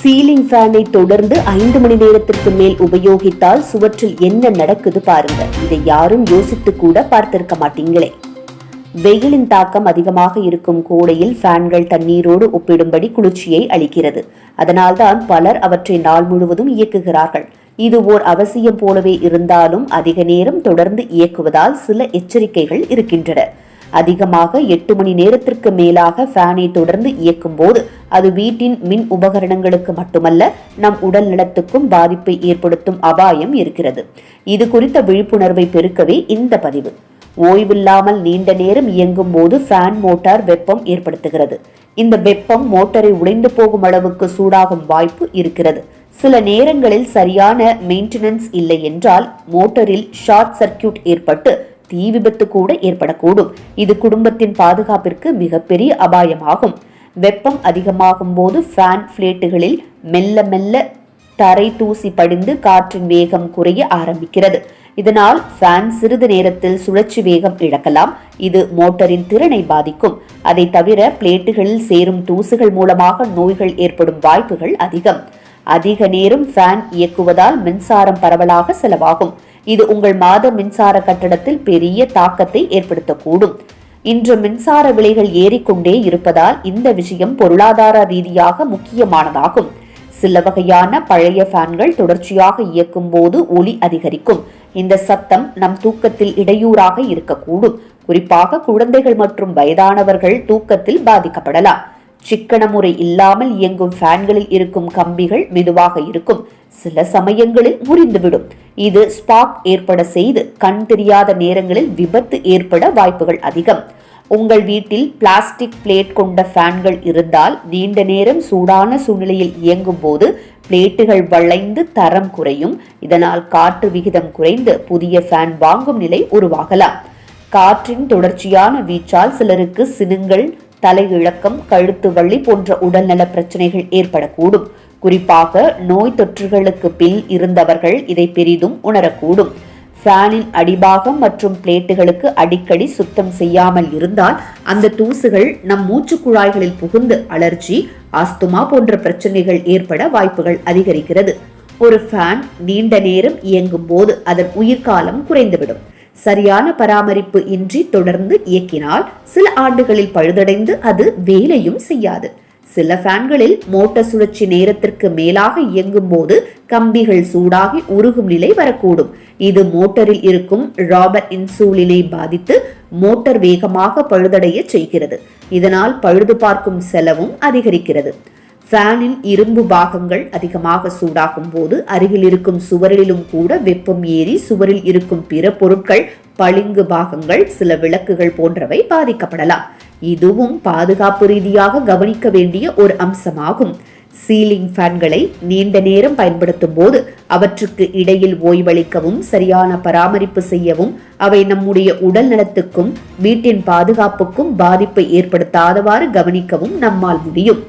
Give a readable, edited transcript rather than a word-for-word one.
Ceiling ஃபேனை தொடர்ந்து 5 மணி நேரத்திற்கு மேல் உபயோகித்தால் சுவற்றில் என்ன நடக்குது பாருங்க. இதை யாரும் யோசித்து கூட பார்த்திருக்க மாட்டீங்களே. வெயிலின் தாக்கம் அதிகமாக இருக்கும் கோடையில் ஃபேன்கள் தண்ணீரோடு ஒப்பிடும்படி குளிர்ச்சியை அளிக்கிறது. அதனால்தான் பலர் அவற்றை நாள் முழுவதும் இயக்குகிறார்கள். இது ஓர் அவசியம் போலவே இருந்தாலும் அதிக நேரம் தொடர்ந்து இயக்குவதால் சில எச்சரிக்கைகள் இருக்கின்றன. அதிகமாக 8 மணி நேரத்திற்கு மேலாக ஃபேனை தொடர்ந்து இயக்கும் போது அது வீட்டின் மின் உபகரணங்களுக்கு மட்டுமல்ல, நம் உடல் நலத்துக்கும் பாதிப்பை ஏற்படுத்தும் அபாயம் இருக்கிறது. இது குறித்த விழிப்புணர்வை பெருக்கவே இந்த பதிவு. ஓய்வில்லாமல் நீண்ட நேரம் இயங்கும் போது ஃபேன் மோட்டார் வெப்பம் ஏற்படுத்துகிறது. இந்த வெப்பம் மோட்டரை உடைந்து போகும் அளவுக்கு சூடாகும் வாய்ப்பு இருக்கிறது. சில நேரங்களில் சரியான மெயின்டெனன்ஸ் இல்லை என்றால் மோட்டரில் ஷார்ட் சர்க்கியூட் ஏற்பட்டு தீ விபத்து கூட ஏற்படக்கூடும். இது குடும்பத்தின் பாதுகாப்பிற்கு மிகப்பெரிய அபாயமாகும். வெப்பம் அதிகமாகும் போது ஃபேன் பிளேட்டுகளில் மெல்ல மெல்ல தரை தூசி படிந்து காற்றின் வேகம் குறைய ஆரம்பிக்கிறது. இதனால் ஃபேன் சிறிது நேரத்தில் சுழற்சி வேகம் இழக்கலாம். இது மோட்டரின் திறனை பாதிக்கும். அதை தவிர பிளேட்டுகளில் சேரும் தூசுகள் மூலமாக நோய்கள் ஏற்படும் வாய்ப்புகள் அதிகம். அதிக நேரம் ஃபேன் இயக்குவதால் மின்சாரம் பரவலாக செலவாகும். இது உங்கள் மாத மின்சார கட்டணத்தில் பெரிய தாக்கத்தை ஏற்படுத்தக்கூடும். இன்று மின்சார விலைகள் ஏறிக்கொண்டே இருப்பதால் இந்த விஷயம் பொருளாதார ரீதியாக முக்கியமானதாகும். சில வகையான பழைய ஃபேன்கள் தொடர்ச்சியாக இயக்கும் போது ஒலி அதிகரிக்கும். இந்த சத்தம் நம் தூக்கத்தில் இடையூறாக இருக்கக்கூடும். குறிப்பாக குழந்தைகள் மற்றும் வயதானவர்கள் தூக்கத்தில் பாதிக்கப்படலாம். சிக்கன முறை இல்லாமல் இயங்கும் ஃபேன்களில் இருக்கும் கம்பிகள் மெதுவாக இருக்கும். சில சமயங்களில் முறிந்துவிடும். இது ஸ்பார்க் ஏற்பட செய்து கண் தெரியாத நேரங்களில் விபத்து ஏற்பட வாய்ப்புகள் அதிகம். உங்கள் வீட்டில் பிளாஸ்டிக் பிளேட் கொண்ட ஃபேன்கள் இருந்தால் நீண்ட நேரம் சூடான சூழ்நிலையில் இயங்கும் போது பிளேட்டுகள் வளைந்து தரம் குறையும். இதனால் காற்று விகிதம் குறைந்து புதிய ஃபேன் வாங்கும் நிலை உருவாகலாம். காற்றின் தொடர்ச்சியான வீச்சால் சிலருக்கு சினுங்கள், தலையிழக்கம், கழுத்து வலி போன்ற உடல்நல பிரச்சனைகள் ஏற்படக்கூடும். குறிப்பாக நோய் தொற்றுகளுக்கு பின் இருந்தவர்கள் இதை பெரிதும் உணரக்கூடும். ஃபேனின் அடிபாகம் மற்றும் பிளேட்டுகளுக்கு அடிக்கடி சுத்தம் செய்யாமல் இருந்தால் அந்த தூசுகள் நம் மூச்சு குழாய்களில் புகுந்து அலர்ஜி, ஆஸ்துமா போன்ற பிரச்சனைகள் ஏற்பட வாய்ப்புகள் அதிகரிக்கிறது. ஒரு ஃபேன் நீண்ட நேரம் இயங்கும் போது அதன் உயிர்காலம் குறைந்துவிடும். சரியான பராமரிப்பு இன்றி தொடர்ந்து இயக்கினால் சில ஆண்டுகளில் பழுதடைந்து அது வேலையும் செய்யாது. சில ஃபேன்களில் மோட்டார் சுழற்சி நேரத்திற்கு மேலாக இயங்கும் போது கம்பிகள் சூடாகி உருகும் நிலை வரக்கூடும். இது மோட்டரில் இருக்கும் ராபர் இன்சூலினை பாதித்து மோட்டார் வேகமாக பழுதடைய செய்கிறது. இதனால் பழுது பார்க்கும் செலவும் அதிகரிக்கிறது. ஃபேனின் இரும்பு பாகங்கள் அதிகமாக சூடாகும் போது அருகில் இருக்கும் சுவரிலும் கூட வெப்பம் ஏறி சுவரில் இருக்கும் பிற பொருட்கள், பளிங்கு பாகங்கள், சில விளக்குகள் போன்றவை பாதிக்கப்படலாம். இதுவும் பாதுகாப்பு ரீதியாக கவனிக்க வேண்டிய ஒரு அம்சமாகும். சீலிங் ஃபேன்களை நீண்ட நேரம் பயன்படுத்தும் போது அவற்றுக்கு இடையில் ஓய்வளிக்கவும் சரியான பராமரிப்பு செய்யவும் அவை நம்முடைய உடல் நலத்துக்கும் வீட்டின் பாதுகாப்புக்கும் பாதிப்பை ஏற்படுத்தாதவாறு கவனிக்கவும் நம்மால் முடியும்.